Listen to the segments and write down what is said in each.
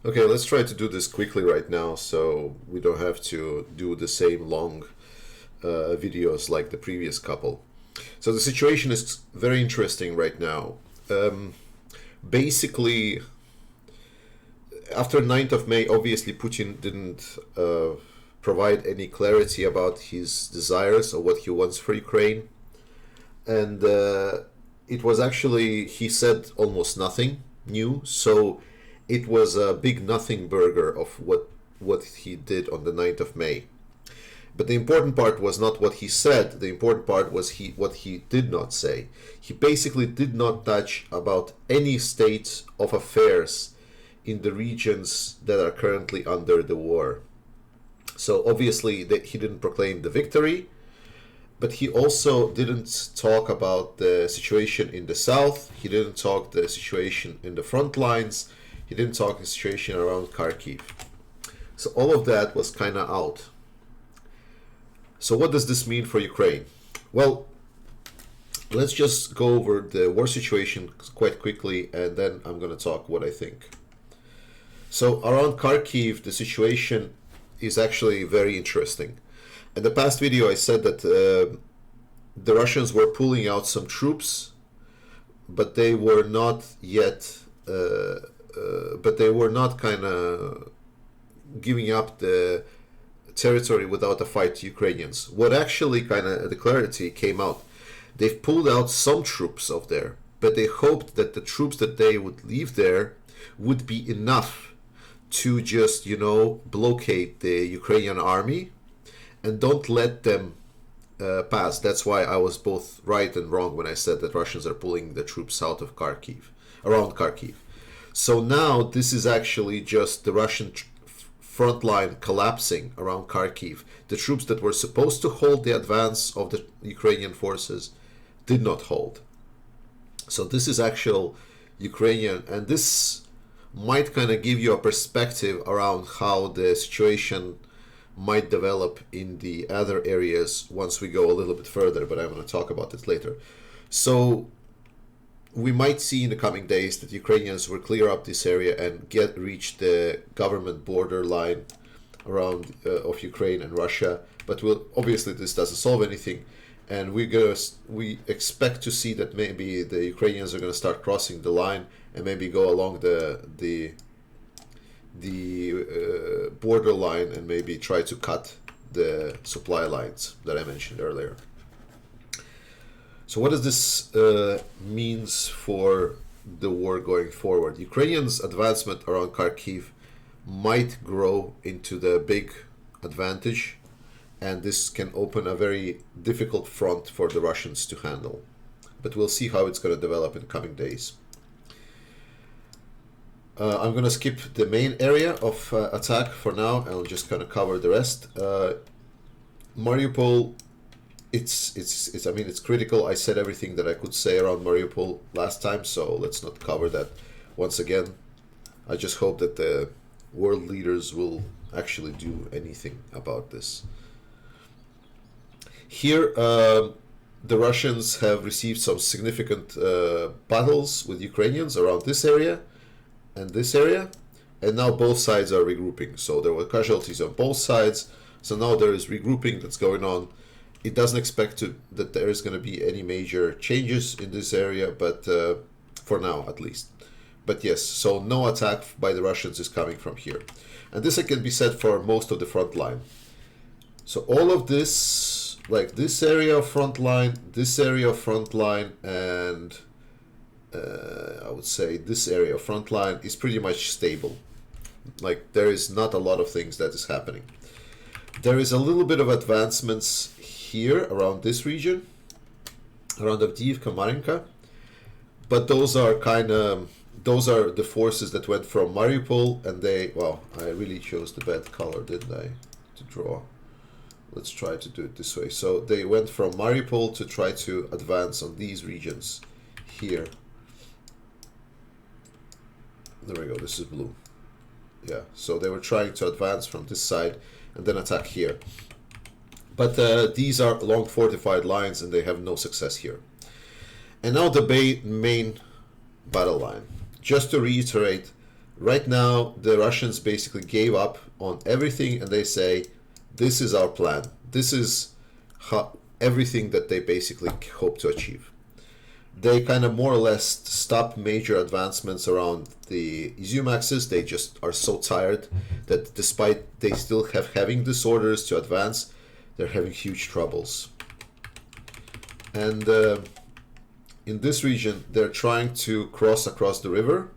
Okay, let's try to do this quickly right now so we don't have to do the same long videos like the previous couple. So the situation is very interesting right now. Basically, after 9th of May, obviously Putin didn't provide any clarity about his desires or what he wants for Ukraine. And it was actually, he said almost nothing new. So it was a big nothing burger of what he did on the 9th of May. But the important part was not what he said. The important part was what he did not say. He basically did not touch about any state of affairs in the regions that are currently under the war. So obviously he didn't proclaim the victory, but he also didn't talk about the situation in the south. He didn't talk the situation in the front lines. He didn't talk the situation around Kharkiv. So all of that was kind of out. So what does this mean for Ukraine? Well, let's just go over the war situation quite quickly, and then I'm going to talk what I think. So around Kharkiv, the situation is actually very interesting. In the past video, I said that the Russians were pulling out some troops, but they were not yet, but they were not kind of giving up the territory without a fight to Ukrainians. What actually kind of the clarity came out, they've pulled out some troops of there, but they hoped that the troops that they would leave there would be enough to just, blockade the Ukrainian army and don't let them pass. That's why I was both right and wrong when I said that Russians are pulling the troops out of Kharkiv, around Kharkiv. So now this is actually just the Russian front line collapsing around Kharkiv. The troops that were supposed to hold the advance of the Ukrainian forces did not hold. So this is actual Ukrainian, and this might kind of give you a perspective around how the situation might develop in the other areas once we go a little bit further, but I'm going to talk about it later. So we might see in the coming days that Ukrainians will clear up this area and reach the government border line around of Ukraine and Russia. But obviously this doesn't solve anything, and we expect to see that maybe the Ukrainians are going to start crossing the line and maybe go along the border line and maybe try to cut the supply lines that I mentioned earlier. So what does this means for the war going forward? Ukrainians' advancement around Kharkiv might grow into the big advantage, and this can open a very difficult front for the Russians to handle. But we'll see how it's going to develop in the coming days. I'm going to skip the main area of attack for now, and I'll just kind of cover the rest. Mariupol, it's critical. I said everything that I could say around Mariupol last time, so let's not cover that once again. I just hope that the world leaders will actually do anything about this. Here, the Russians have received some significant battles with Ukrainians around this area and this area, and now both sides are regrouping. So there were casualties on both sides, so now there is regrouping that's going on. It doesn't expect that there is going to be any major changes in this area, but for now at least. But yes, so no attack by the Russians is coming from here, and this can be said for most of the front line. So all of this, like this area of front line, this area of front line, and I would say this area of front line is pretty much stable. Like there is not a lot of things that is happening. There is a little bit of advancements here around this region, around Avdiivka, Marinka, but those are the forces that went from Mariupol, and I really chose the bad color, didn't I, to draw. Let's try to do it this way. So they went from Mariupol to try to advance on these regions here. There we go, this is blue. Yeah, so they were trying to advance from this side and then attack here. But these are long fortified lines and they have no success here. And now the main battle line. Just to reiterate, Right now, the Russians basically gave up on everything, and they say, this is our plan. This is everything that they basically hope to achieve. They kind of more or less stop major advancements around the Izium axis. They just are so tired that despite they still having disorders to advance, they're having huge troubles. And in this region, they're trying to cross across the river,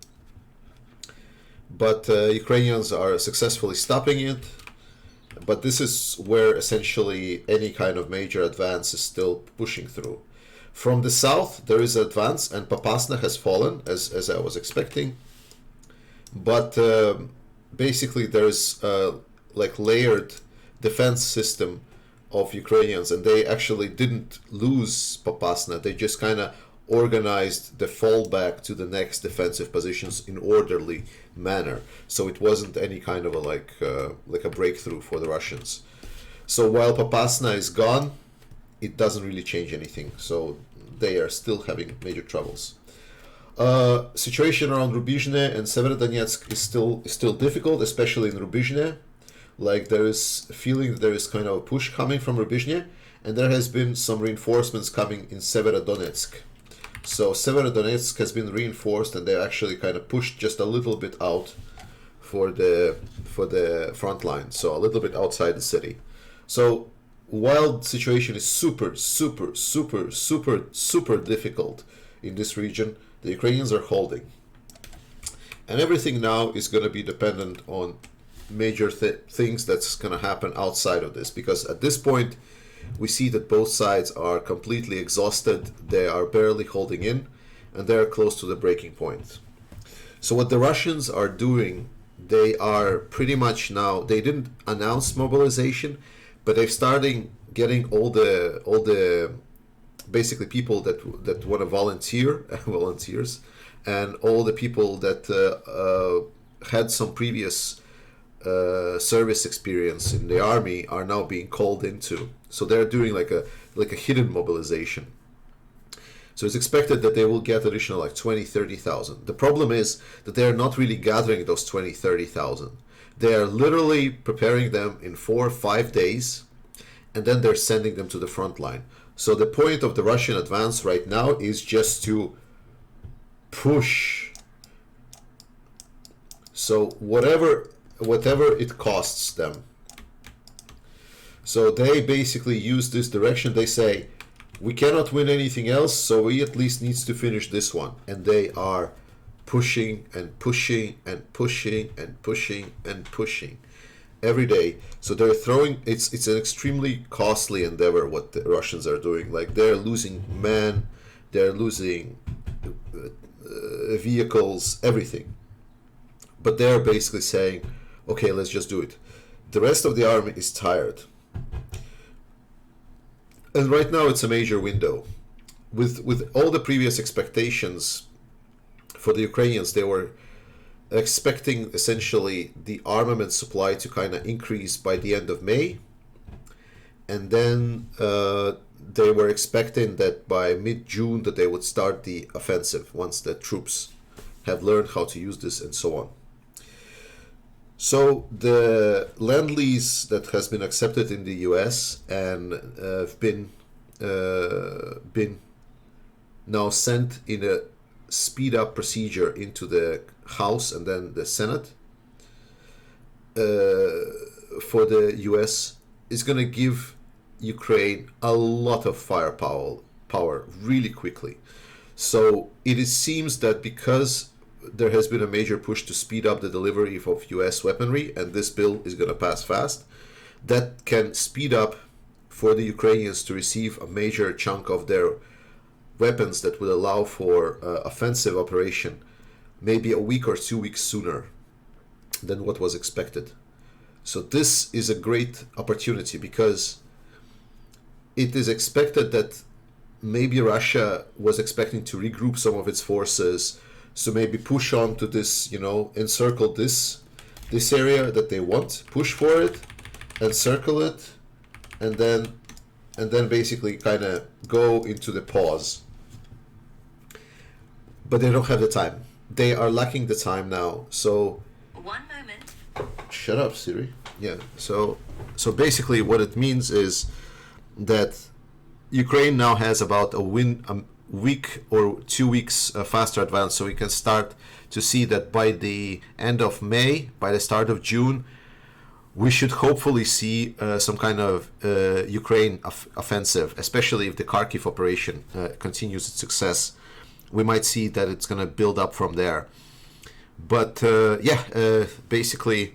but Ukrainians are successfully stopping it. But this is where essentially any kind of major advance is still pushing through. From the south, there is advance, and Popasna has fallen, as I was expecting. But basically, there's like layered defense system of Ukrainians, and they actually didn't lose Popasna. They just kind of organized the fallback to the next defensive positions in orderly manner. So it wasn't any kind of a like a breakthrough for the Russians. So while Popasna is gone, it doesn't really change anything. So they are still having major troubles. Situation around Rubizhne and Severodonetsk is still difficult, especially in Rubizhne. Like there is a feeling that there is kind of a push coming from Rubizhne, and there has been some reinforcements coming in Severodonetsk. So Severodonetsk has been reinforced, and they actually kind of pushed just a little bit out for the front line, so a little bit outside the city. So while the situation is super difficult in this region, the Ukrainians are holding. And everything now is going to be dependent on major things that's going to happen outside of this, because at this point we see that both sides are completely exhausted. They are barely holding in, and they are close to the breaking point. So what the Russians are doing, they are pretty much now, they didn't announce mobilization, but they've started getting all the basically people that want to volunteers, and all the people that had some previous service experience in the army are now being called into. So they're doing like a hidden mobilization. So it's expected that they will get additional like 20-30,000. The problem is that they are not really gathering those 20-30,000. They are literally preparing them in 4 or 5 days, and then they're sending them to the front line. So the point of the Russian advance right now is just to push. So whatever it costs them. So they basically use this direction. They say, we cannot win anything else, so we at least needs to finish this one. And they are pushing and pushing and pushing and pushing and pushing every day. So they're throwing, it's an extremely costly endeavor what the Russians are doing. Like they're losing men, they're losing vehicles, everything. But they're basically saying, okay, let's just do it. The rest of the army is tired. And right now it's a major window. With all the previous expectations for the Ukrainians, they were expecting essentially the armament supply to kind of increase by the end of May. And then they were expecting that by mid-June that they would start the offensive once the troops have learned how to use this and so on. So the Lend-Lease that has been accepted in the US and have been now sent in a speed-up procedure into the House and then the Senate for the US is going to give Ukraine a lot of firepower really quickly. So it seems that because there has been a major push to speed up the delivery of US weaponry, and this bill is going to pass fast, that can speed up for the Ukrainians to receive a major chunk of their weapons that will allow for offensive operation maybe a week or 2 weeks sooner than what was expected. So this is a great opportunity because it is expected that maybe Russia was expecting to regroup some of its forces, so maybe push on to this, encircle this area that they want, push for it, encircle it, and then basically kind of go into the pause. But they don't have the time. they are lacking the time now. So One moment. shut up, Siri. Yeah. So basically, what it means is that Ukraine now has about a week or 2 weeks faster advance, so we can start to see that by the end of May, by the start of June, we should hopefully see some kind of Ukraine offensive, especially if the Kharkiv operation continues its success. We might see that it's going to build up from there. But basically,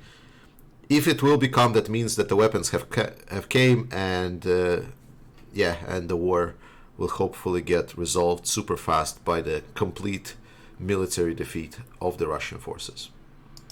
if it will become, that means that the weapons have came, and and the war will hopefully get resolved super fast by the complete military defeat of the Russian forces.